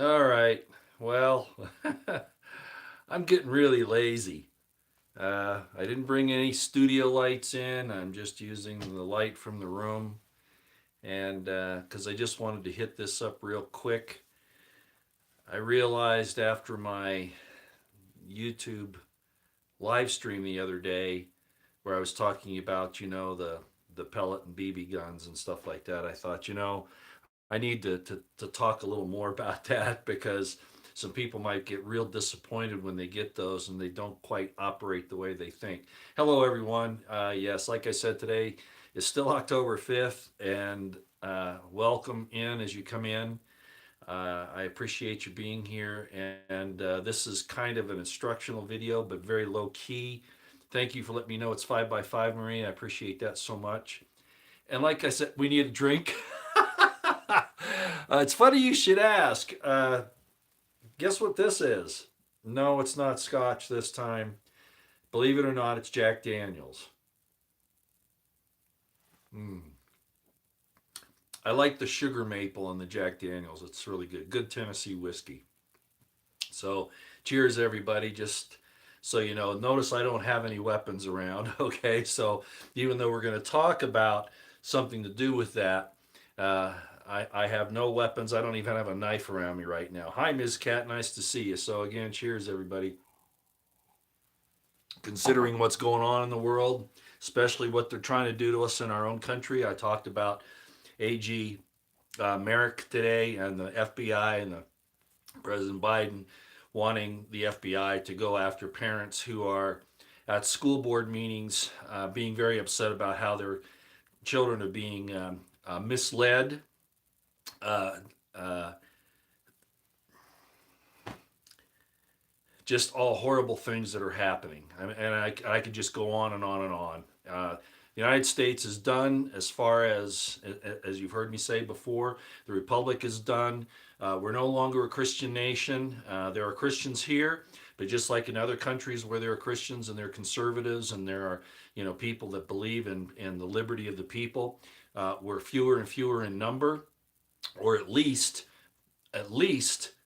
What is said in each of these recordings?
All right. Well, I'm getting really lazy. I didn't bring any studio lights in. I'm just using the light from the room. And because I just wanted to hit this up real quick, I realized after my YouTube live stream the other day where I was talking about, the pellet and BB guns and stuff like that, I thought, I need to talk a little more about that because some people might get real disappointed when they get those and they don't quite operate the way they think. Hello, everyone. Yes, like I said, today is still October 5th, and welcome in as you come in. I appreciate you being here, and this is kind of an instructional video, but very low key. Thank you for letting me know it's 5 by 5, Marie. I appreciate that so much. And like I said, we need a drink. It's funny you should ask. Guess what this is? No, it's not scotch this time. Believe it or not, it's Jack Daniels. Mm. I like the sugar maple in the Jack Daniels. It's really good. Good Tennessee whiskey. So, cheers, everybody. Just so you know, notice I don't have any weapons around, okay? So, even though we're going to talk about something to do with that, uh, I have no weapons. I don't even have a knife around me right now. Hi, Ms. Cat. Nice to see you. So, again, cheers, everybody. Considering what's going on in the world, especially what they're trying to do to us in our own country, I talked about AG Merrick today and the FBI and the President Biden wanting the FBI to go after parents who are at school board meetings, being very upset about how their children are being misled. Uh, uh, just all horrible things that are happening. And I could just go on and on and on. The United States is done as far as you've heard me say before. The Republic is done. We're no longer a Christian nation. There are Christians here, but just like in other countries where there are Christians and there are conservatives and there are people that believe in the liberty of the people, we're fewer and fewer in number, or at least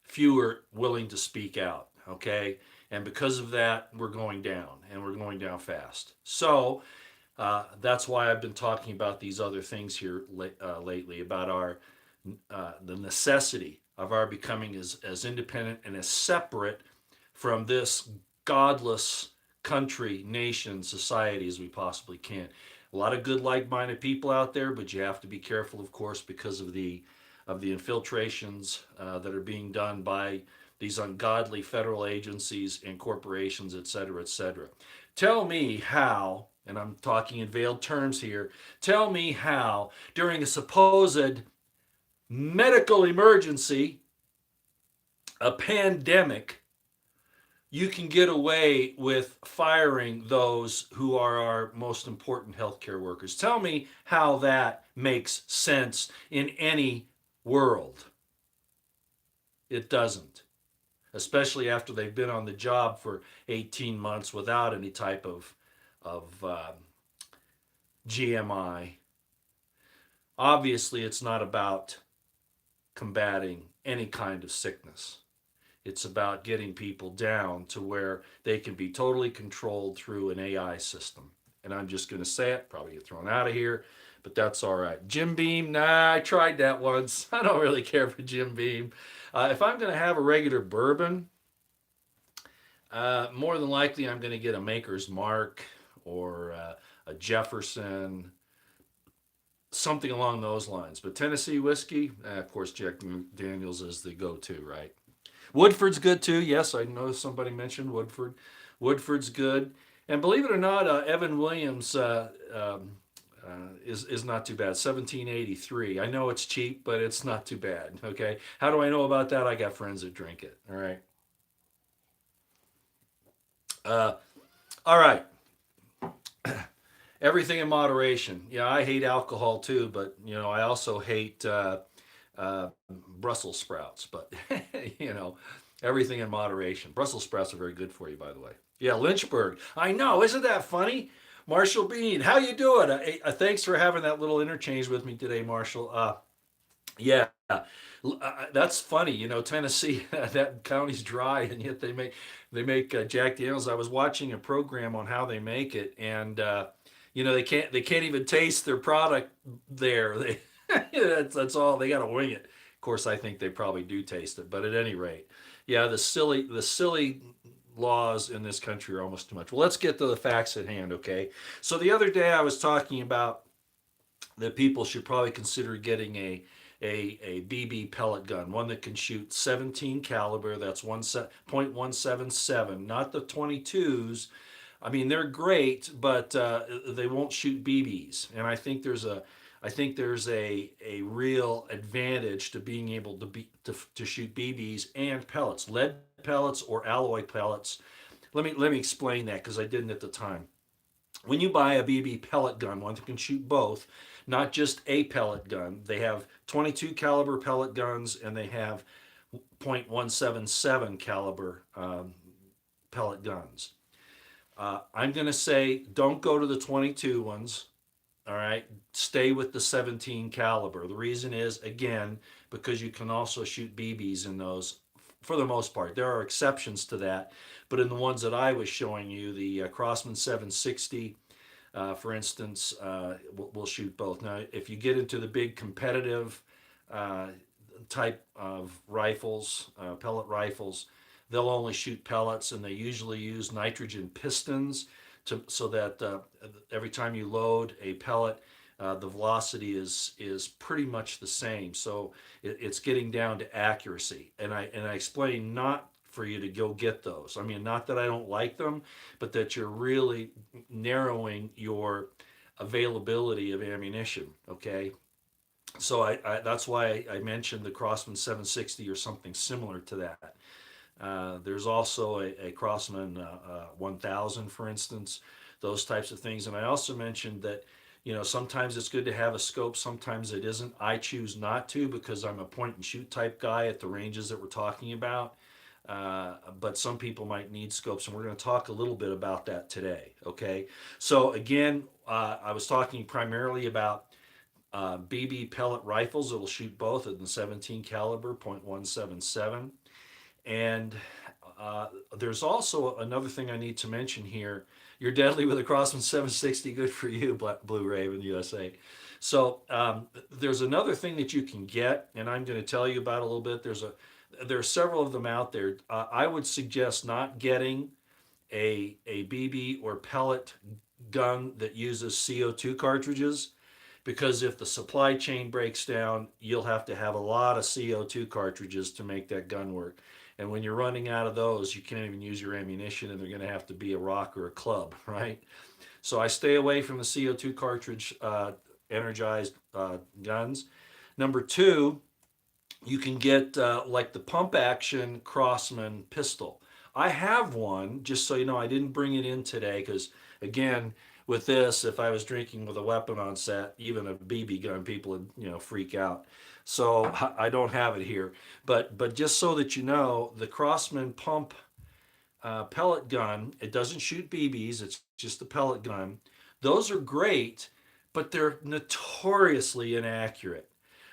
fewer willing to speak out. Okay, and because of that, we're going down, and we're going down fast. So that's why I've been talking about these other things here lately about our the necessity of our becoming as independent and as separate from this godless country, nation, society as we possibly can. A lot of good, like-minded people out there, but you have to be careful, of course, because of the infiltrations that are being done by these ungodly federal agencies and corporations, et cetera, et cetera. Tell me how, and I'm talking in veiled terms here, tell me how during a supposed medical emergency, a pandemic, you can get away with firing those who are our most important healthcare workers. Tell me how that makes sense in any world. It doesn't, especially after they've been on the job for 18 months without any type of GMI. Obviously, it's not about combating any kind of sickness. It's about getting people down to where they can be totally controlled through an AI system. And I'm just going to say it, probably get thrown out of here, but that's all right. Jim Beam, nah, I tried that once. I don't really care for Jim Beam. If I'm going to have a regular bourbon, more than likely I'm going to get a Maker's Mark or a Jefferson, something along those lines. But Tennessee whiskey, of course, Jack Daniels is the go-to, right? Woodford's good too. Yes, I know somebody mentioned Woodford. Woodford's good, and believe it or not, Evan Williams is not too bad. 1783. I know it's cheap, but it's not too bad. Okay, how do I know about that? I got friends that drink it. All right. Uh, all right. Everything in moderation. Yeah, I hate alcohol too, but I also hate Brussels sprouts. But you know, everything in moderation. Brussels sprouts are very good for you, by the way. Yeah, Lynchburg. I know. Isn't that funny? Marshall Bean, how you doing? Thanks for having that little interchange with me today, Marshall. Yeah. That's funny, Tennessee, that county's dry, and yet they make Jack Daniels. I was watching a program on how they make it, and they can't even taste their product there. They that's all they got to wing it. Of course, I think they probably do taste it, but at any rate, yeah, the silly laws in this country are almost too much. Well, let's get to the facts at hand, okay? So the other day I was talking about that people should probably consider getting a BB pellet gun, one that can shoot 17 caliber. That's 1.177, not the 22s. I mean, they're great, but they won't shoot BBs. And I think there's a real advantage to being able to shoot BBs and pellets, lead pellets or alloy pellets. Let me explain that because I didn't at the time. When you buy a BB pellet gun, one that can shoot both, not just a pellet gun, they have 22 caliber pellet guns and they have .177 caliber pellet guns. I'm going to say don't go to the 22 ones. All right, stay with the 17 caliber. The reason is, again, because you can also shoot BBs in those for the most part. There are exceptions to that, but in the ones that I was showing you, the Crossman 760, for instance, will shoot both. Now, if you get into the big competitive uh, type of rifles, pellet rifles, they'll only shoot pellets, and they usually use nitrogen pistons so that every time you load a pellet, the velocity is pretty much the same. So it's getting down to accuracy, and I explain not for you to go get those. I mean, not that I don't like them, but that you're really narrowing your availability of ammunition. Okay, so that's why I mentioned the Crossman 760 or something similar to that. There's also a Crossman 1000, for instance, those types of things. And I also mentioned that, sometimes it's good to have a scope, sometimes it isn't. I choose not to because I'm a point and shoot type guy at the ranges that we're talking about. But some people might need scopes, and we're going to talk a little bit about that today. Okay. So, again, I was talking primarily about BB pellet rifles that will shoot both at the 17 caliber .177. And there's also another thing I need to mention here. You're deadly with a Crossman 760. Good for you, Blue Raven USA. So there's another thing that you can get, and I'm going to tell you about a little bit. There are several of them out there. I would suggest not getting a BB or pellet gun that uses CO2 cartridges, because if the supply chain breaks down, you'll have to have a lot of CO2 cartridges to make that gun work. And when you're running out of those, you can't even use your ammunition, and they're going to have to be a rock or a club, right? So I stay away from the CO2 cartridge energized guns. Number two, you can get like the pump action Crossman pistol. I have one, just so you know. I didn't bring it in today because, again, with this, if I was drinking with a weapon on set, even a BB gun, people would freak out. So I don't have it here. But just so that you know, the Crossman pump pellet gun, it doesn't shoot BBs. It's just a pellet gun. Those are great, but they're notoriously inaccurate.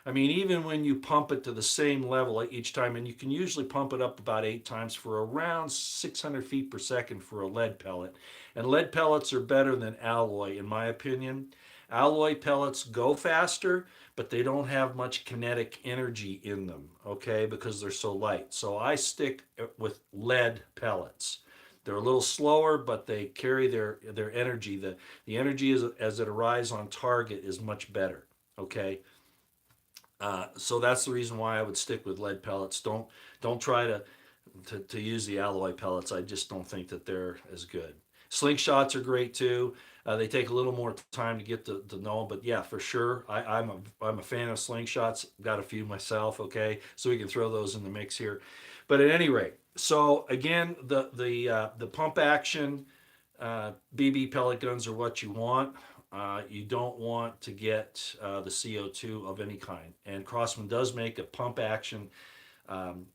I mean, even when you pump it to the same level each time, and you can usually pump it up about 8 times for around 600 feet per second for a lead pellet. And lead pellets are better than alloy, in my opinion. Alloy pellets go faster, but they don't have much kinetic energy in them, okay, because they're so light. So I stick with lead pellets. They're a little slower, but they carry their energy. The energy as it arrives on target is much better, okay? So that's the reason why I would stick with lead pellets. Don't try to use the alloy pellets. I just don't think that they're as good. Slingshots are great too. They take a little more time to get to know them, but yeah, for sure, I'm a fan of slingshots. Got a few myself. Okay, so we can throw those in the mix here. But at any rate, so again, the pump action BB pellet guns are what you want. You don't want to get the CO2 of any kind. And Crossman does make a pump action um,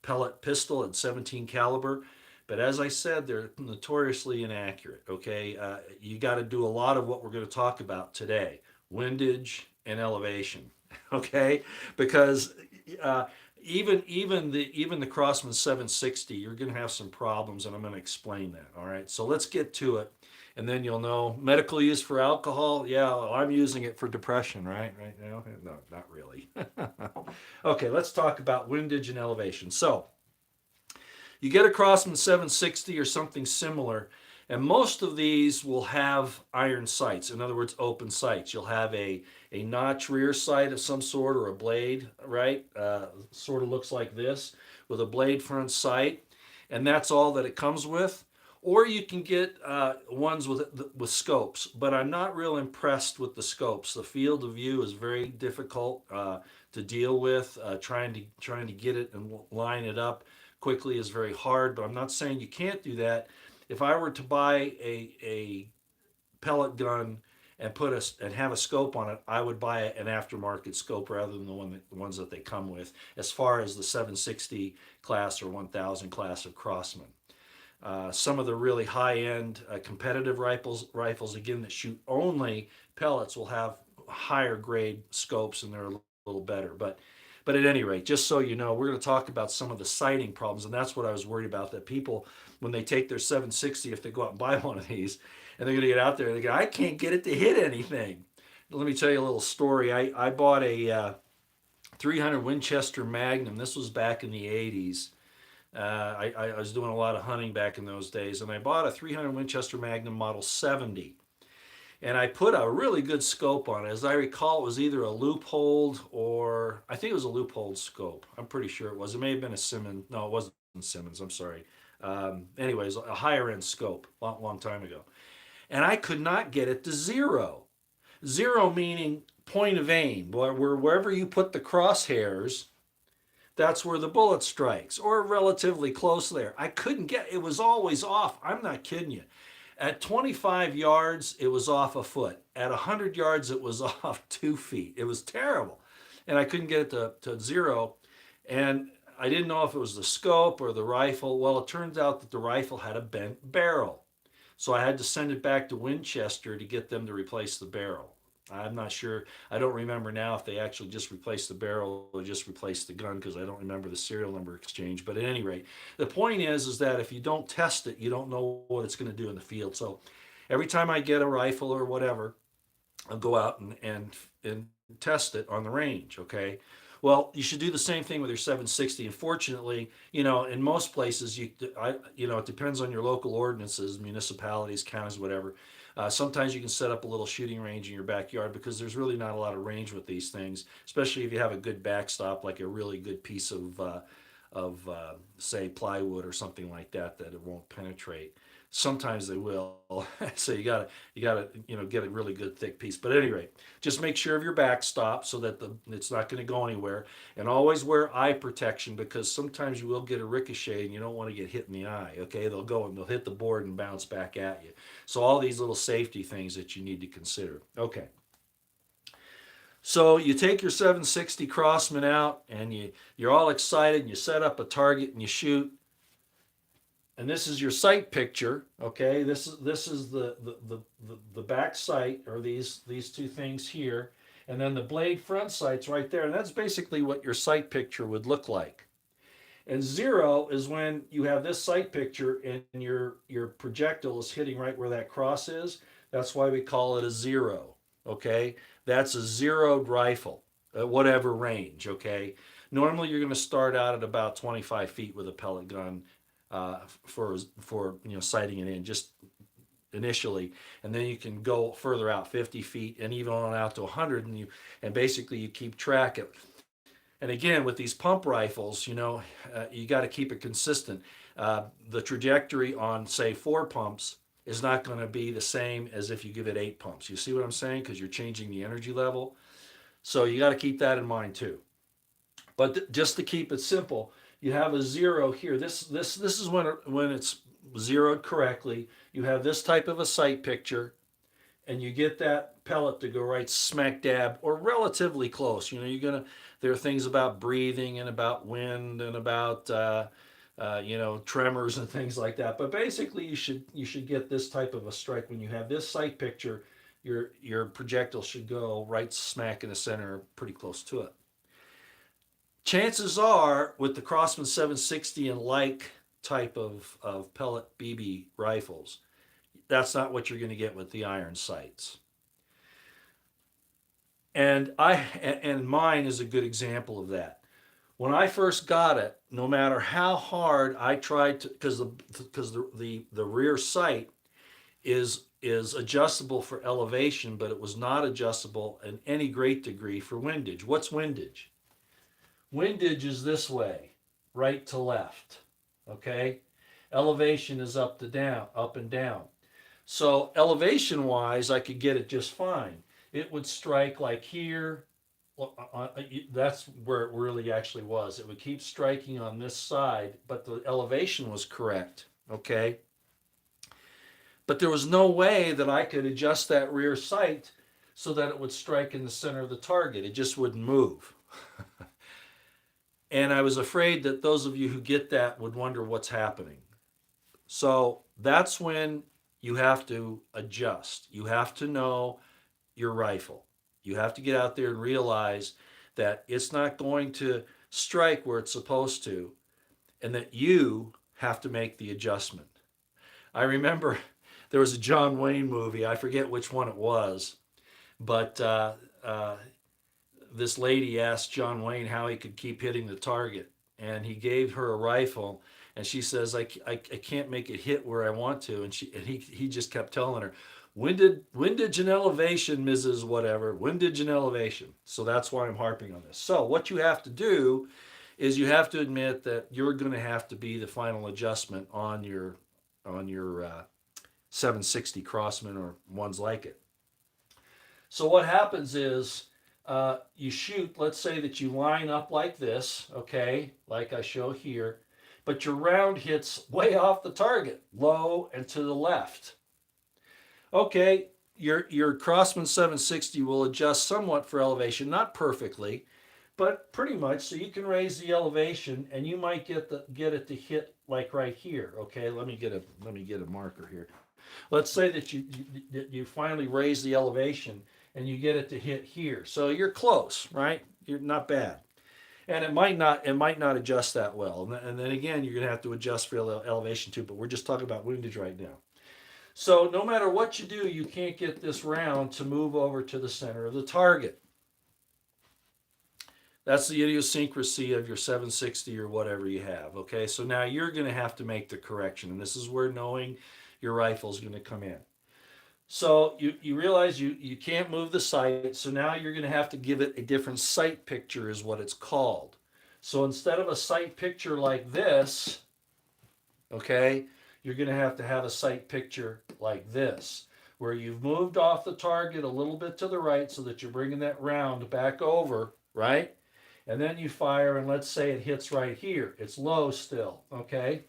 pellet pistol at 17 caliber. But as I said, they're notoriously inaccurate. Okay, you got to do a lot of what we're going to talk about today: windage and elevation. Okay, because uh, even the Crossman 760, you're going to have some problems, and I'm going to explain that. All right, so let's get to it, and then you'll know. Medical use for alcohol. Yeah, well, I'm using it for depression, right? Right now, no, not really. Okay, let's talk about windage and elevation. So you get a Crossman 760 or something similar, and most of these will have iron sights. In other words, open sights. You'll have a notch rear sight of some sort or a blade, right? Sort of looks like this with a blade front sight, and that's all that it comes with. Or you can get ones with scopes, but I'm not real impressed with the scopes. The field of view is very difficult to deal with. Trying to get it and line it up quickly is very hard. But I'm not saying you can't do that. If I were to buy a pellet gun and and have a scope on it, I would buy an aftermarket scope rather than the ones that they come with. As far as the 760 class or 1000 class of Crossman. Some of the really high-end competitive rifles again that shoot only pellets will have higher grade scopes and they're a little better. But at any rate, just so you know, we're going to talk about some of the sighting problems, and that's what I was worried about. That people, when they take their 760, if they go out and buy one of these, and they're going to get out there, and they go, I can't get it to hit anything. Let me tell you a little story. I bought a 300 Winchester Magnum. This was back in the 80s. I was doing a lot of hunting back in those days, and I bought a 300 Winchester Magnum Model 70. And I put a really good scope on it. As I recall, it was either a Loophole or I think it was a Loophole scope. I'm pretty sure it was. It may have been a Simmons. No, it wasn't Simmons. I'm sorry. Anyways, a higher end scope, long time ago. And I could not get it to zero. Zero meaning point of aim, wherever you put the crosshairs, that's where the bullet strikes, or relatively close there. I couldn't get it, was always off. I'm not kidding you. At 25 yards, it was off a foot. At 100 yards, it was off 2 feet. It was terrible. And I couldn't get it to zero. And I didn't know if it was the scope or the rifle. Well, it turns out that the rifle had a bent barrel. So I had to send it back to Winchester to get them to replace the barrel. I'm not sure. I don't remember now if they actually just replaced the barrel or just replaced the gun because I don't remember the serial number exchange. But at any rate, the point is that if you don't test it, you don't know what it's going to do in the field. So every time I get a rifle or whatever, I'll go out and test it on the range. Okay. Well, you should do the same thing with your 760. Unfortunately, in most places, it depends on your local ordinances, municipalities, counties, whatever. Sometimes you can set up a little shooting range in your backyard because there's really not a lot of range with these things, especially if you have a good backstop, like a really good piece of say plywood or something like that it won't penetrate. Sometimes they will, so you gotta get a really good thick piece. But at any rate, just make sure of your backstop so that it's not going to go anywhere, and always wear eye protection because sometimes you will get a ricochet and you don't want to get hit in the eye. Okay, they'll go and they'll hit the board and bounce back at you. So all these little safety things that you need to consider. Okay. So you take your 760 Crossman out and you're all excited and you set up a target and you shoot. And this is your sight picture. Okay, this is the back sight, or these two things here, and then the blade front sight's right there. And that's basically what your sight picture would look like. And zero is when you have this sight picture and your projectile is hitting right where that cross is. That's why we call it a zero. Okay, that's a zeroed rifle at whatever range. Okay, normally you're going to start out at about 25 feet with a pellet gun for sighting it in just initially, and then you can go further out 50 feet and even on out to 100, and basically you keep track of. And again, with these pump rifles, you got to keep it consistent. The trajectory on, say, 4 pumps is not going to be the same as if you give it 8 pumps. You see what I'm saying? Because you're changing the energy level. So you got to keep that in mind too. But just to keep it simple, you have a zero here. This is when it's zeroed correctly. You have this type of a sight picture, and you get that pellet to go right smack dab or relatively close. There are things about breathing and about wind and about tremors and things like that. But basically, you should get this type of a strike when you have this sight picture. Your projectile should go right smack in the center, pretty close to it. Chances are, with the Crossman 760 and like type of pellet BB rifles, that's not what you're going to get with the iron sights. And mine is a good example of that. When I first got it, no matter how hard I tried to, because the rear sight is adjustable for elevation, but it was not adjustable in any great degree for windage. What's windage? Windage is this way, right to left. Okay? Elevation is up to down, up and down. So elevation wise, I could get it just fine. It would strike like here. That's where it really actually was. It would keep striking on this side, but the elevation was correct. Okay? But there was no way that I could adjust that rear sight so that it would strike in the center of the target. It just wouldn't move. And I was afraid that those of you who get that would wonder what's happening. So that's when you have to adjust. You have to know your rifle. You have to get out there and realize that it's not going to strike where it's supposed to, and that you have to make the adjustment. I remember there was a John Wayne movie, I forget which one it was, but this lady asked John Wayne how he could keep hitting the target, and he gave her a rifle, and she says, I can't make it hit where I want to, and he just kept telling her, windage and elevation, Mrs. Whatever, windage and elevation. So that's why I'm harping on this. So what you have to do is you have to admit that you're going to have to be the final adjustment on your 760 Crossman or ones like it. So what happens is you shoot, let's say that you line up like this, okay, like I show here, but your round hits way off the target, low and to the left. Okay, your Crossman 760 will adjust somewhat for elevation, not perfectly, but pretty much. So you can raise the elevation, and you might get it to hit like right here. Okay, let me get a marker here. Let's say that you finally raise the elevation and you get it to hit here. So you're close, right? You're not bad. And it might not adjust that well. And then again, you're going to have to adjust for elevation too, but we're just talking about windage right now. So no matter what you do, you can't get this round to move over to the center of the target. That's the idiosyncrasy of your 760 or whatever you have. Okay, so now you're going to have to make the correction, and this is where knowing your rifle is going to come in. So you realize you can't move the sight, so now you're going to have to give it a different sight picture is what it's called. So instead of a sight picture like this, okay, you're going to have a sight picture like this, where you've moved off the target a little bit to the right so that you're bringing that round back over, right? And then you fire, and let's say it hits right here. It's low still, okay?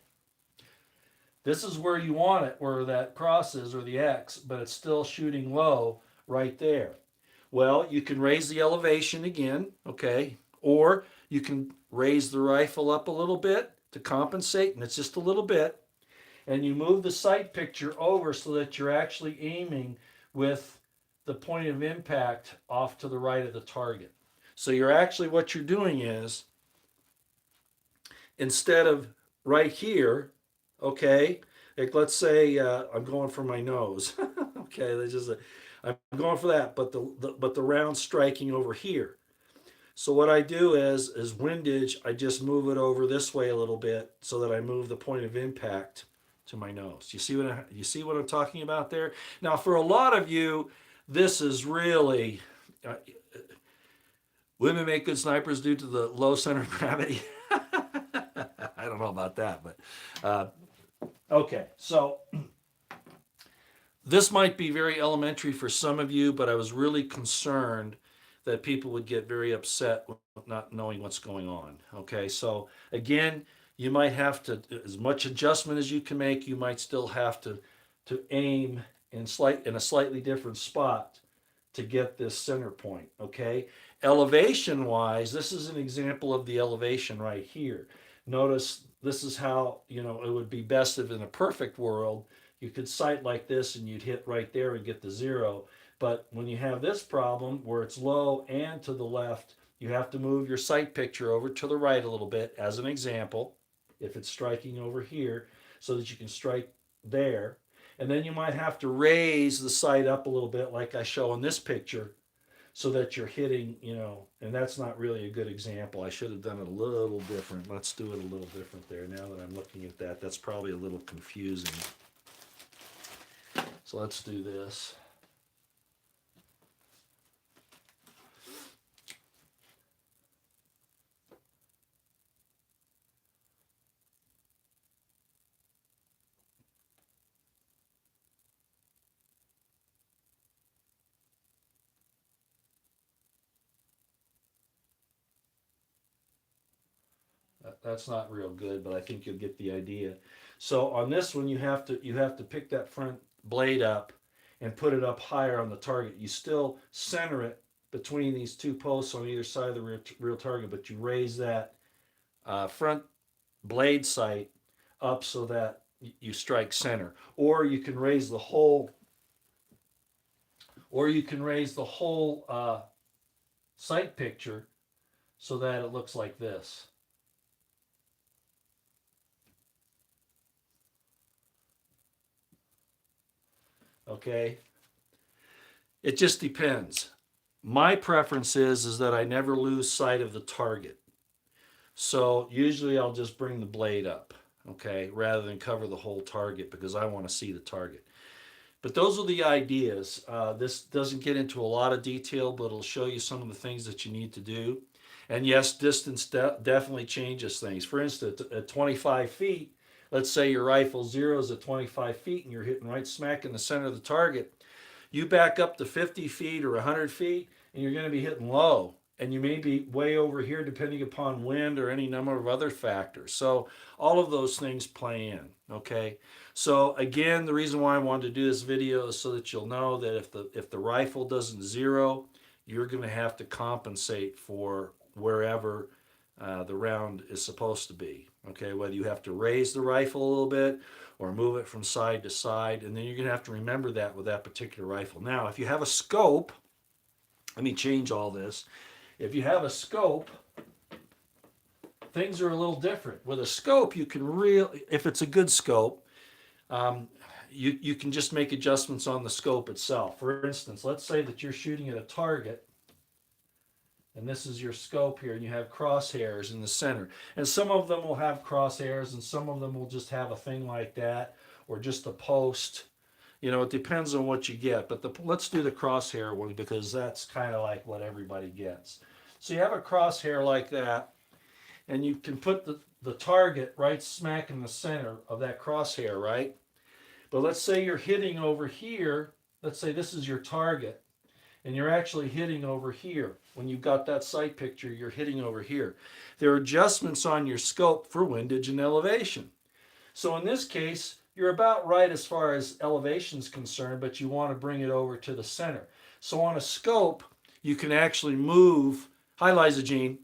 This is where you want it, where that cross is, or the X, but it's still shooting low right there. Well, you can raise the elevation again, okay? Or you can raise the rifle up a little bit to compensate, and it's just a little bit. And you move the sight picture over so that you're actually aiming with the point of impact off to the right of the target. So you're actually, what you're doing is, instead of right here, okay, like let's say I'm going for my nose, okay, I'm going for that, but the round striking over here. So what I do is windage, I just move it over this way a little bit so that I move the point of impact to my nose. You see what I'm talking about there? Now, for a lot of you, this is really women make good snipers due to the low center of gravity. I don't know about that, but okay. So this might be very elementary for some of you, but I was really concerned that people would get very upset with not knowing what's going on. Okay, so again, you might have to, as much adjustment as you can make, you might still have to aim in a slightly different spot to get this center point. Okay, elevation wise, this is an example of the elevation right here. Notice this is how, it would be best if in a perfect world you could sight like this and you'd hit right there and get the zero. But when you have this problem where it's low and to the left, you have to move your sight picture over to the right a little bit, as an example, if it's striking over here, so that you can strike there. And then you might have to raise the sight up a little bit, like I show in this picture, so that you're hitting, and that's not really a good example. I should have done it a little different. Let's do it a little different there. Now that I'm looking at that, that's probably a little confusing. So let's do this. That's not real good, but I think you'll get the idea. So on this one, you have to pick that front blade up and put it up higher on the target. You still center it between these two posts on either side of the real target, but you raise that front blade sight up so that you strike center. Or you can raise the whole, sight picture so that it looks like this. Okay, it just depends. My preference is that I never lose sight of the target. So usually I'll just bring the blade up, okay, rather than cover the whole target, because I want to see the target. But those are the ideas. This doesn't get into a lot of detail, but it'll show you some of the things that you need to do. And yes, distance definitely changes things. For instance, at 25 feet, let's say your rifle zeroes at 25 feet and you're hitting right smack in the center of the target. You back up to 50 feet or 100 feet and you're going to be hitting low. And you may be way over here depending upon wind or any number of other factors. So all of those things play in, okay? So again, the reason why I wanted to do this video is so that you'll know that if the rifle doesn't zero, you're going to have to compensate for wherever the round is supposed to be. Okay, whether you have to raise the rifle a little bit or move it from side to side, and then you're going to have to remember that with that particular rifle. Now, if you have a scope, let me change all this. If you have a scope, things are a little different. With a scope, you can if it's a good scope, you can just make adjustments on the scope itself. For instance, let's say that you're shooting at a target, and this is your scope here, and you have crosshairs in the center. And some of them will have crosshairs, and some of them will just have a thing like that, or just a post. It depends on what you get. But let's do the crosshair one, because that's kind of like what everybody gets. So you have a crosshair like that, and you can put the target right smack in the center of that crosshair, right? But let's say you're hitting over here. Let's say this is your target, and you're actually hitting over here. When you've got that sight picture, you're hitting over here. There are adjustments on your scope for windage and elevation. So in this case, you're about right as far as elevation is concerned, but you want to bring it over to the center. So on a scope, you can actually move. Hi, Liza Jean.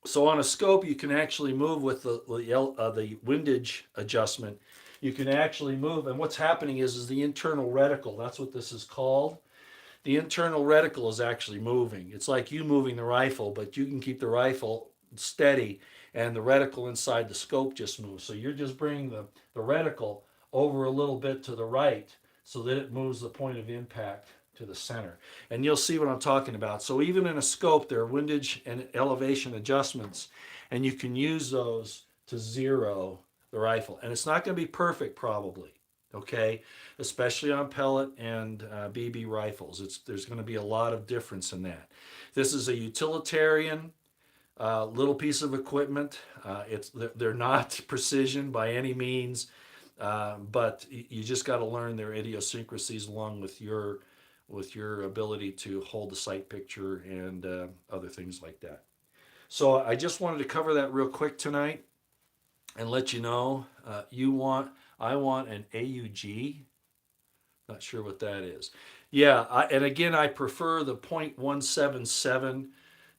So on a scope, you can actually move with the windage adjustment. You can actually move, and what's happening is the internal reticle. That's what this is called. The internal reticle is actually moving. It's like you moving the rifle, but you can keep the rifle steady, and the reticle inside the scope just moves. So you're just bringing the reticle over a little bit to the right so that it moves the point of impact to the center. And you'll see what I'm talking about. So even in a scope, there are windage and elevation adjustments, and you can use those to zero the rifle. And it's not going to be perfect, probably, okay? Especially on pellet and BB rifles. There's going to be a lot of difference in that. This is a utilitarian little piece of equipment. They're not precision by any means, but you just got to learn their idiosyncrasies along with your ability to hold the sight picture and other things like that. So I just wanted to cover that real quick tonight and let you know I want an AUG. Not sure what that is. Yeah, and again, I prefer the .177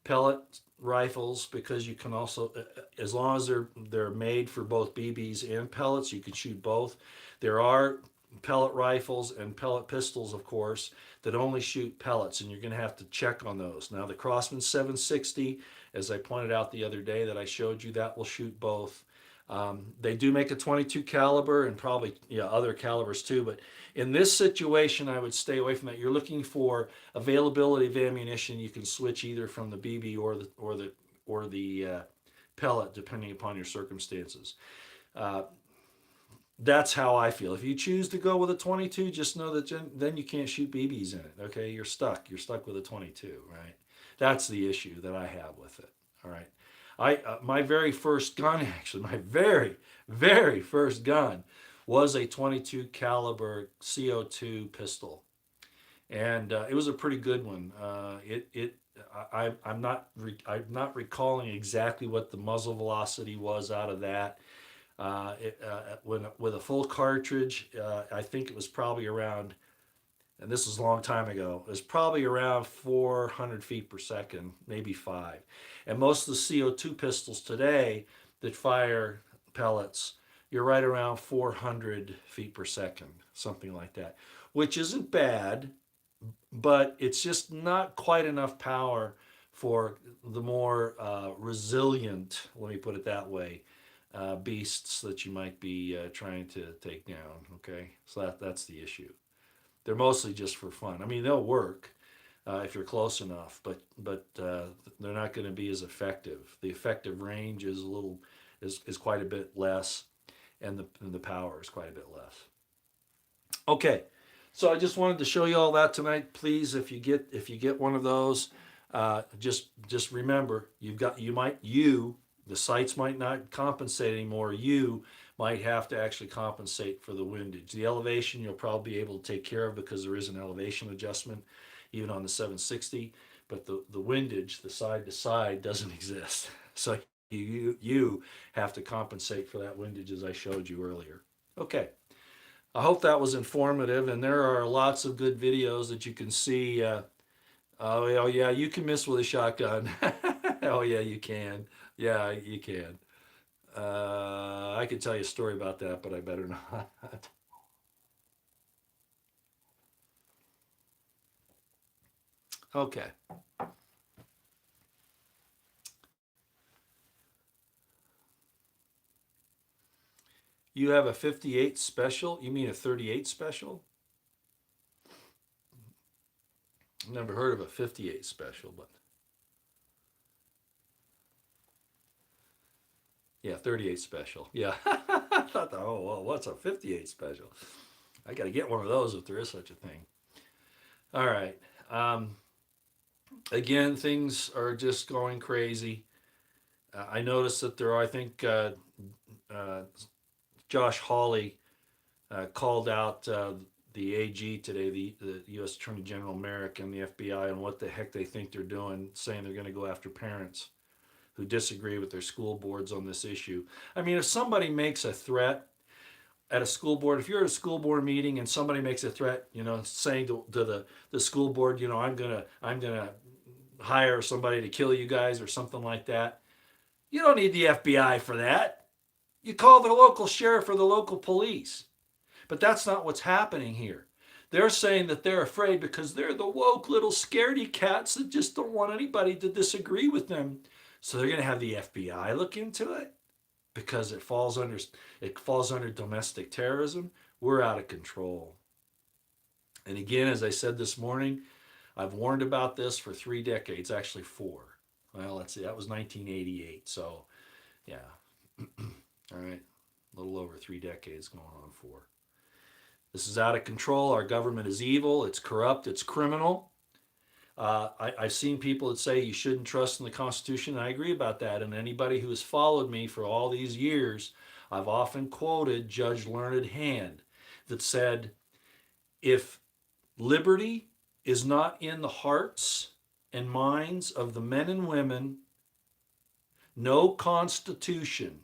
pellet rifles, because you can also, as long as they're made for both BBs and pellets, you can shoot both. There are pellet rifles and pellet pistols, of course, that only shoot pellets, and you're going to have to check on those. Now, the Crossman 760, as I pointed out the other day that I showed you, that will shoot both. They do make a 22 caliber and probably other calibers too, but in this situation, I would stay away from that. You're looking for availability of ammunition. You can switch either from the BB or the pellet, depending upon your circumstances. Uh, that's how I feel. If you choose to go with a 22, just know that then you can't shoot BBs in it. Okay, you're stuck. You're stuck with a 22, right? That's the issue that I have with it. All right. My very first gun, actually, my very first gun was a 22 caliber CO2 pistol, and it was a pretty good one. I'm not recalling exactly what the muzzle velocity was out of that. With a full cartridge, I think it was probably around, and this was a long time ago, it was probably around 400 feet per second, maybe five. And most of the CO2 pistols today that fire pellets, you're right around 400 feet per second, something like that, which isn't bad, but it's just not quite enough power for the more resilient, let me put it that way, beasts that you might be trying to take down. Okay, so that's the issue. They're mostly just for fun. I mean, they'll work if you're close enough, but they're not going to be as effective. The effective range is quite a bit less, and the power is quite a bit less. Okay, so I just wanted to show you all that tonight. Please, if you get one of those, just remember the sights might not compensate anymore. You might have to actually compensate for the windage. The elevation you'll probably be able to take care of because there is an elevation adjustment even on the 760, but the windage, the side to side, doesn't exist. So you have to compensate for that windage as I showed you earlier. Okay. I hope that was informative, and there are lots of good videos that you can see. Oh yeah, you can miss with a shotgun. Oh yeah, you can. Yeah, you can. I could tell you a story about that, but I better not. Okay. You have a 58 special? You mean a 38 special? Never heard of a 58 special, but yeah, 38 special. Yeah. I thought, oh, well, what's a 58 special? I got to get one of those if there is such a thing. All right. Again, things are just going crazy. I noticed that there are, I think, uh, Josh Hawley called out the AG today, the U.S. Attorney General Merrick and the FBI, on what the heck they think they're doing, saying they're going to go after parents who disagree with their school boards on this issue. I mean, if somebody makes a threat at a school board, if you're at a school board meeting and somebody makes a threat, saying to the school board, I'm gonna hire somebody to kill you guys or something like that, you don't need the FBI for that. You call the local sheriff or the local police. But that's not what's happening here. They're saying that they're afraid because they're the woke little scaredy cats that just don't want anybody to disagree with them. So they're going to have the FBI look into it because it falls under domestic terrorism. We're out of control. And again, as I said this morning, I've warned about this for 3 decades, actually 4. Well, let's see, that was 1988. So, yeah. All right. A little over 3 decades, going on 4. This is out of control. Our government is evil. It's corrupt. It's criminal. I've seen people that say you shouldn't trust in the Constitution. I agree about that. And anybody who has followed me for all these years, I've often quoted Judge Learned Hand that said, if liberty is not in the hearts and minds of the men and women, no constitution,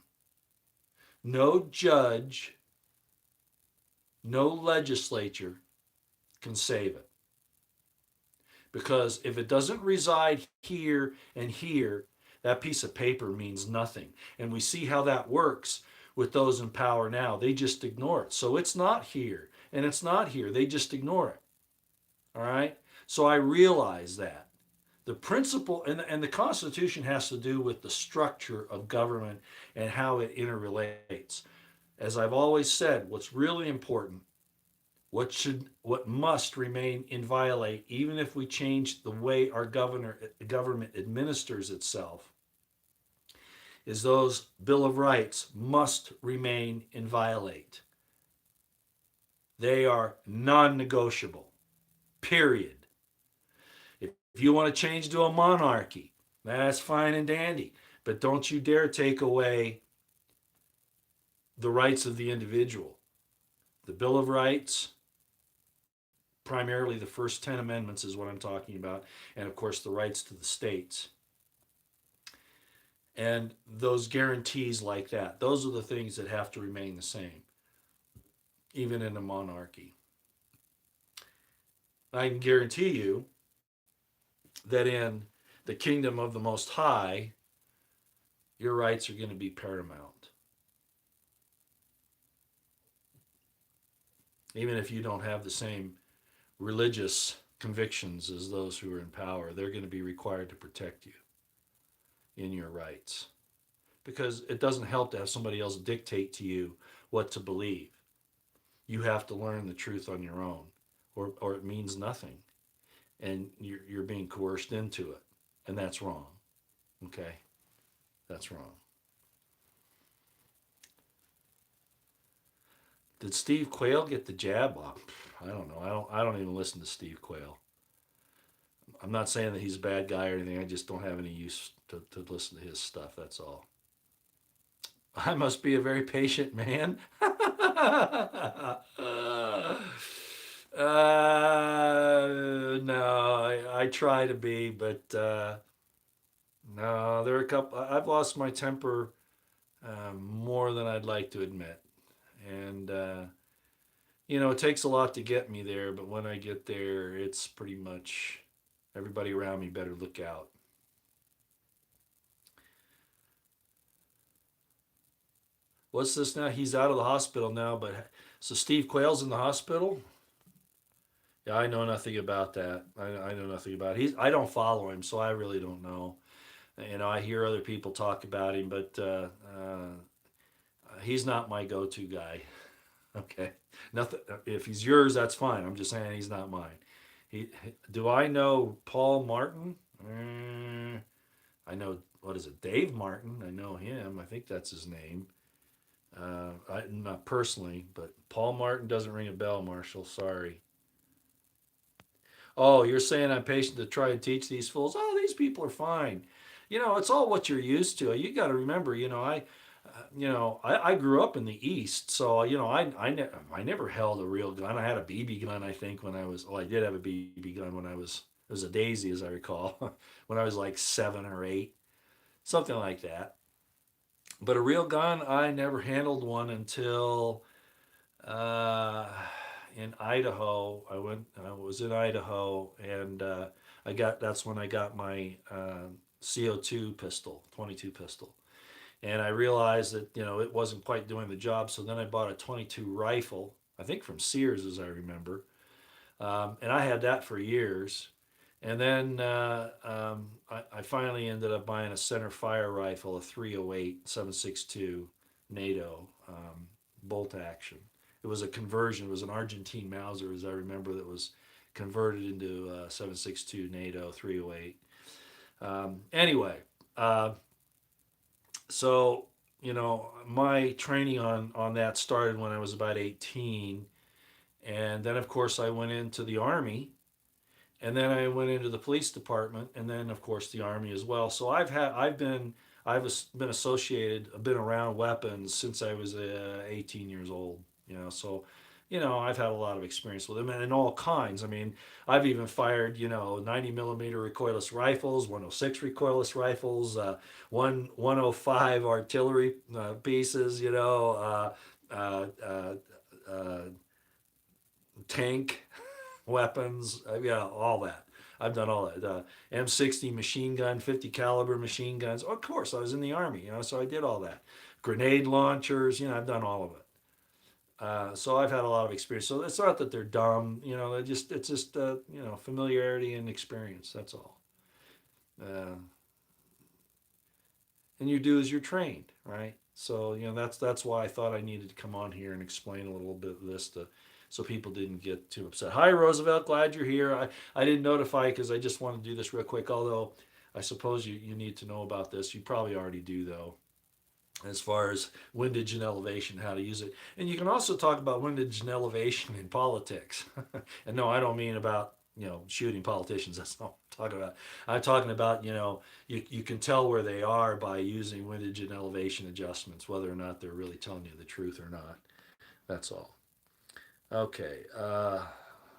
no judge, no legislature can save it. Because if it doesn't reside here and here, that piece of paper means nothing. And we see how that works with those in power now. They just ignore it. So it's not here And it's not here. They just ignore it. All right. So I realize that the principle and the Constitution has to do with the structure of government and how it interrelates. As I've always said, what's really important, what must remain inviolate, even if we change the way our government administers itself, is those Bill of Rights must remain inviolate. They are non-negotiable. Period. If you want to change to a monarchy, that's fine and dandy. But don't you dare take away the rights of the individual. The Bill of Rights, primarily the first 10 amendments is what I'm talking about, and of course the rights to the states. And those guarantees like that, those are the things that have to remain the same, even in a monarchy. I can guarantee you that in the kingdom of the Most High, your rights are going to be paramount. Even if you don't have the same religious convictions as those who are in power, they're going to be required to protect you in your rights. Because it doesn't help to have somebody else dictate to you what to believe. You have to learn the truth on your own, or it means nothing. And you're being coerced into it. And that's wrong. Okay? That's wrong. Did Steve Quayle get the jab? Well, I don't know. I don't even listen to Steve Quayle. I'm not saying that he's a bad guy or anything. I just don't have any use to listen to his stuff. That's all. I must be a very patient man. No, I try to be, but no, there are a couple. I've lost my temper more than I'd like to admit, and it takes a lot to get me there. But when I get there, it's pretty much everybody around me better look out. What's this now? He's out of the hospital now, but so Steve Quayle's in the hospital. Yeah, I know nothing about that. I know nothing about it. I don't follow him, so I really don't know. I hear other people talk about him, but he's not my go-to guy. Okay, nothing. If he's yours, that's fine. I'm just saying he's not mine. Do I know Paul Martin? I know, what is it, Dave Martin. I know him. I think that's his name. Not personally, but Paul Martin doesn't ring a bell, Marshall. Sorry. Oh, you're saying I'm patient to try and teach these fools? Oh, these people are fine. It's all what you're used to. You got to remember, I grew up in the East, so I never held a real gun. I had a BB gun, I think, when I was. Oh, I did have a BB gun when I was. It was a Daisy, as I recall, when I was like 7 or 8, something like that. But a real gun, I never handled one until uh, in Idaho. I was in Idaho, and that's when I got my CO2 pistol, 22 pistol. And I realized that, it wasn't quite doing the job. So then I bought a 22 rifle, I think from Sears, as I remember. And I had that for years. And then I finally ended up buying a center fire rifle, a 308 7.62 NATO bolt action. It was a conversion. It was an Argentine Mauser, as I remember, that was converted into 7.62 NATO 308. Anyway, so my training on that started when I was about 18, and then of course I went into the Army, and then I went into the police department, and then of course the Army as well. So I've been associated, I've been around weapons since I was 18 years old. So I've had a lot of experience with them, and in all kinds. I mean, I've even fired 90 millimeter recoilless rifles, 106 recoilless rifles, 105 artillery pieces. Uh, uh, uh, tank weapons, yeah, all that. I've done all that. M60 machine gun, 50 caliber machine guns. Of course, I was in the Army, so I did all that. Grenade launchers, I've done all of it. So I've had a lot of experience. So it's not that they're dumb, it's just familiarity and experience. That's all. Uh, and you do as you're trained, right? So that's why I thought I needed to come on here and explain a little bit of this to so people didn't get too upset. Hi Roosevelt, glad you're here. I didn't notify because I just want to do this real quick. Although I suppose you need to know about this. You probably already do though, as far as windage and elevation, how to use it. And you can also talk about windage and elevation in politics. And no, I don't mean about shooting politicians. That's not what I'm talking about. I'm talking about you can tell where they are by using windage and elevation adjustments, whether or not they're really telling you the truth or not. That's all. Okay.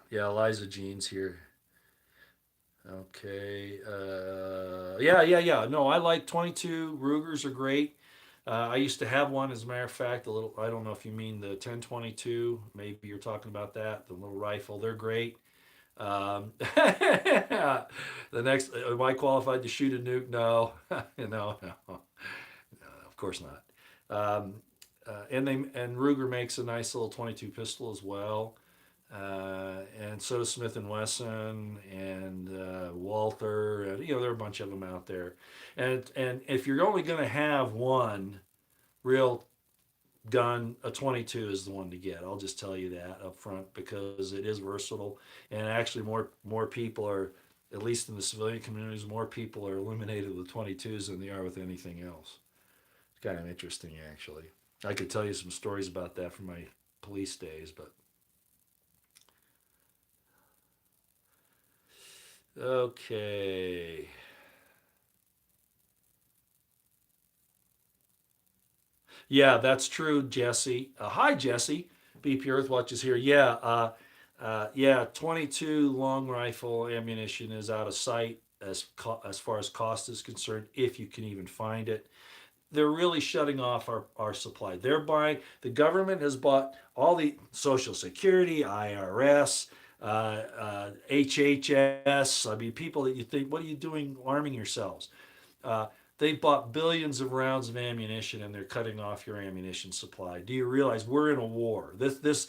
Yeah, Eliza Jean's here. Okay. Yeah. No, I like 22. Rugers are great. I used to have one, as a matter of fact, a little. I don't know if you mean the 1022. Maybe you're talking about that. The little rifle. They're great. The next, am I qualified to shoot a nuke? No, no, of course not. And Ruger makes a nice little 22 pistol as well. And so does Smith and Wesson and Walther, and there are a bunch of them out there. And if you're only going to have one real gun, a 22 is the one to get. I'll just tell you that up front because it is versatile, and actually more people are, at least in the civilian communities, more people are eliminated with 22s than they are with anything else. It's kind of interesting, actually. I could tell you some stories about that from my police days, but okay. Yeah, that's true, Jesse. Hi, Jesse. BP Earthwatch is here. Yeah, 22 long rifle ammunition is out of sight as far as cost is concerned, if you can even find it. They're really shutting off our supply. They're buying, the government has bought all the Social Security, IRS, HHS. I mean, people that you think, what are you doing arming yourselves? Uh, they bought billions of rounds of ammunition and they're cutting off your ammunition supply. Do you realize we're in a war? This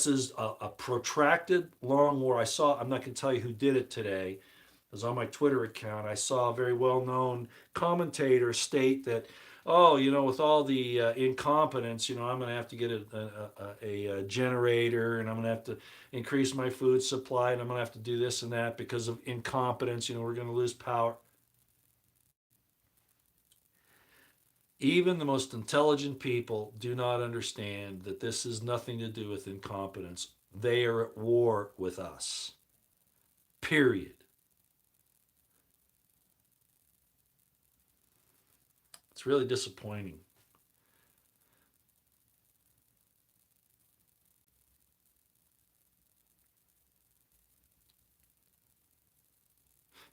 is a protracted long war. I'm not going to tell you who did it today. It was on my Twitter account. I saw a very well-known commentator state that, oh, with all the incompetence, I'm going to have to get a generator, and I'm going to have to increase my food supply, and I'm going to have to do this and that because of incompetence. We're going to lose power. Even the most intelligent people do not understand that this has nothing to do with incompetence. They are at war with us. Period. It's really disappointing.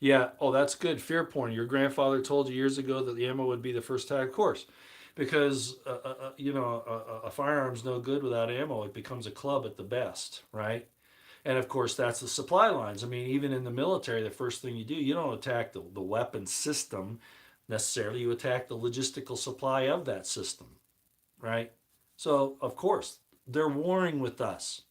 Yeah. Oh, that's good. Fear porn. Your grandfather told you years ago that the ammo would be the first tag. Of course, because a firearm's no good without ammo. It becomes a club at the best, right? And of course, that's the supply lines. I mean, even in the military, the first thing you do, you don't attack the weapon system necessarily. You attack the logistical supply of that system, right? So, of course, they're warring with us.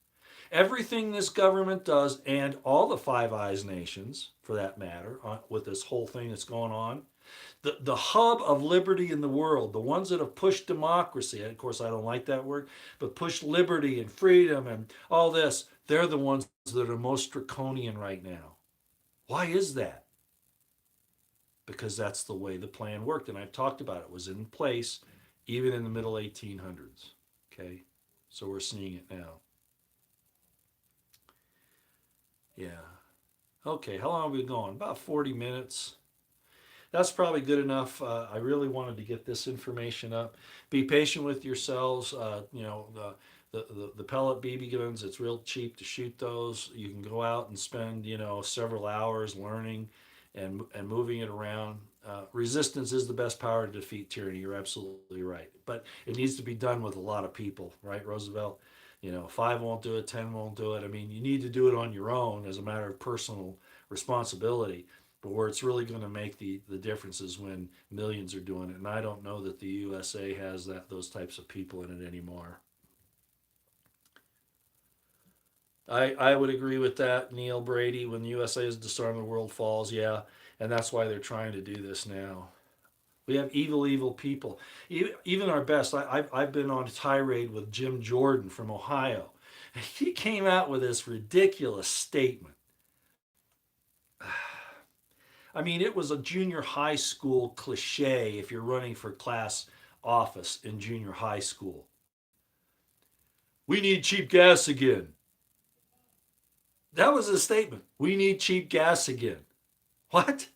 Everything this government does, and all the Five Eyes nations, for that matter, with this whole thing that's going on, the hub of liberty in the world, the ones that have pushed democracy, and of course I don't like that word, but pushed liberty and freedom and all this, they're the ones that are most draconian right now. Why is that? Because that's the way the plan worked, and I've talked about it. It was in place even in the middle 1800s. Okay, so we're seeing it now. Yeah. Okay, how long have we been going? About 40 minutes. That's probably good enough. I really wanted to get this information up. Be patient with yourselves. The pellet BB guns, it's real cheap to shoot those. You can go out and spend, several hours learning and moving it around. Resistance is the best power to defeat tyranny. You're absolutely right. But it needs to be done with a lot of people, right, Roosevelt? Five won't do it, 10 won't do it. I mean, you need to do it on your own as a matter of personal responsibility. But where it's really going to make the difference is when millions are doing it. And I don't know that the USA has those types of people in it anymore. I would agree with that, Neil Brady. When the USA is disarmed, the world falls. Yeah, and that's why they're trying to do this now. We have evil, evil people. Even our best. I've been on a tirade with Jim Jordan from Ohio. He came out with this ridiculous statement. I mean, it was a junior high school cliche if you're running for class office in junior high school. We need cheap gas again. That was his statement. We need cheap gas again. What?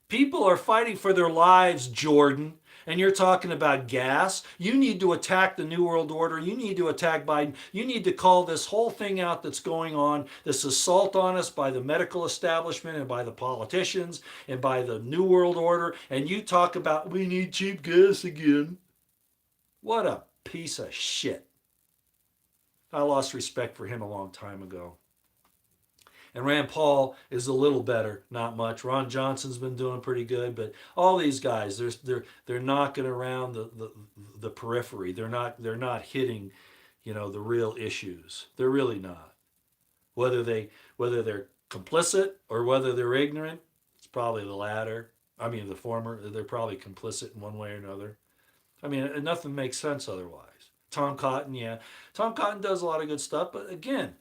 People are fighting for their lives, Jordan. And you're talking about gas. You need to attack the New World Order. You need to attack Biden. You need to call this whole thing out that's going on, this assault on us by the medical establishment and by the politicians and by the New World Order. And you talk about we need cheap gas again. What a piece of shit. I lost respect for him a long time ago. And Rand Paul is a little better, not much. Ron Johnson's been doing pretty good, but all these guys, they're knocking around the periphery. They're not hitting, the real issues. They're really not. Whether they're complicit or whether they're ignorant, it's probably the latter. I mean, the former. They're probably complicit in one way or another. I mean, nothing makes sense otherwise. Tom Cotton, yeah, Tom Cotton does a lot of good stuff, but again,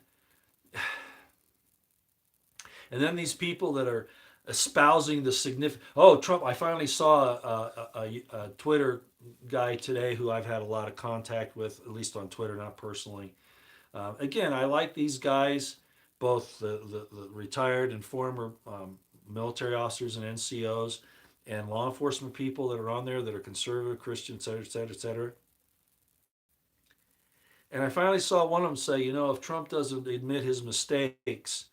and then these people that are espousing the significant. Oh, Trump! I finally saw a Twitter guy today who I've had a lot of contact with, at least on Twitter, not personally. Again, I like these guys, both the retired and former military officers and NCOs, and law enforcement people that are on there that are conservative, Christian, et cetera, et cetera, et cetera. And I finally saw one of them say, if Trump doesn't admit his mistakes,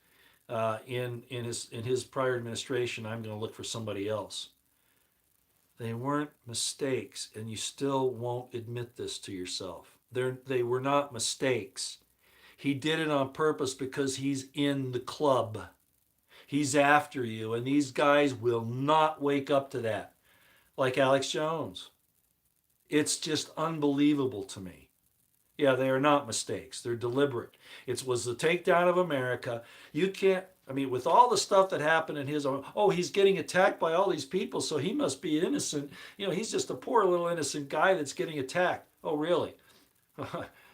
in his prior administration, I'm going to look for somebody else. They weren't mistakes, and you still won't admit this to yourself. They were not mistakes. He did it on purpose because he's in the club. He's after you, and these guys will not wake up to that. Like Alex Jones. It's just unbelievable to me. Yeah, they are not mistakes. They're deliberate. It was the takedown of America. You can't, I mean, with all the stuff that happened in his own, oh, he's getting attacked by all these people, so he must be innocent. He's just a poor little innocent guy that's getting attacked. Oh, really?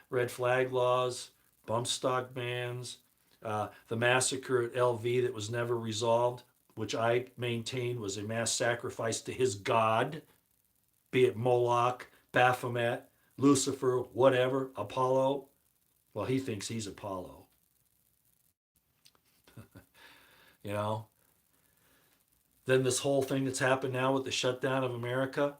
Red flag laws, bump stock bans, the massacre at LV that was never resolved, which I maintain was a mass sacrifice to his God, be it Moloch, Baphomet, Lucifer, whatever, Apollo. Well, he thinks he's Apollo. You know. Then this whole thing that's happened now with the shutdown of America.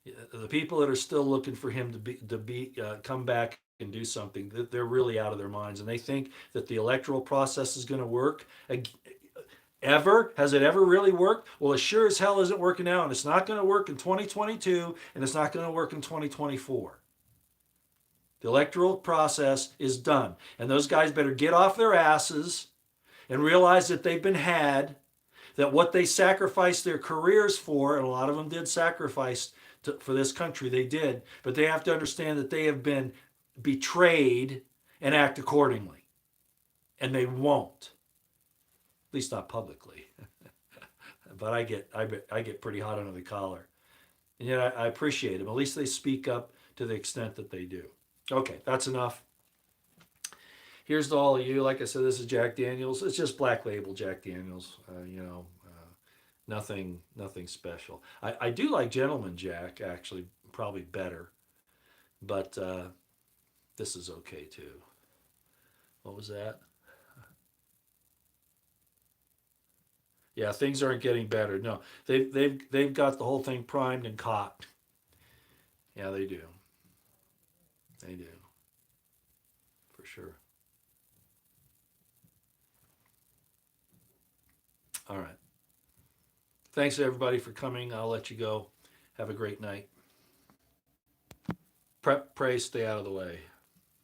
The people that are still looking for him to be come back and do something, they're really out of their minds, and they think that the electoral process is going to work. Ever? Has it ever really worked? Well, it sure as hell isn't working now, and it's not going to work in 2022, and it's not going to work in 2024. The electoral process is done, and those guys better get off their asses and realize that they've been had, that what they sacrificed their careers for, and a lot of them did sacrifice for this country, they did, but they have to understand that they have been betrayed and act accordingly, and they won't. At least not publicly. But I get pretty hot under the collar, and yet I appreciate them. At least they speak up to the extent that they do. Okay, that's enough. Here's to all of you. Like I said, this is Jack Daniels. It's just Black Label Jack Daniels. Nothing special. I do like Gentleman Jack, actually, probably better, but this is okay too. What was that? Yeah, things aren't getting better. No, they've got the whole thing primed and caught. Yeah, they do. They do for sure. All right. Thanks everybody for coming. I'll let you go. Have a great night. Pray, stay out of the way.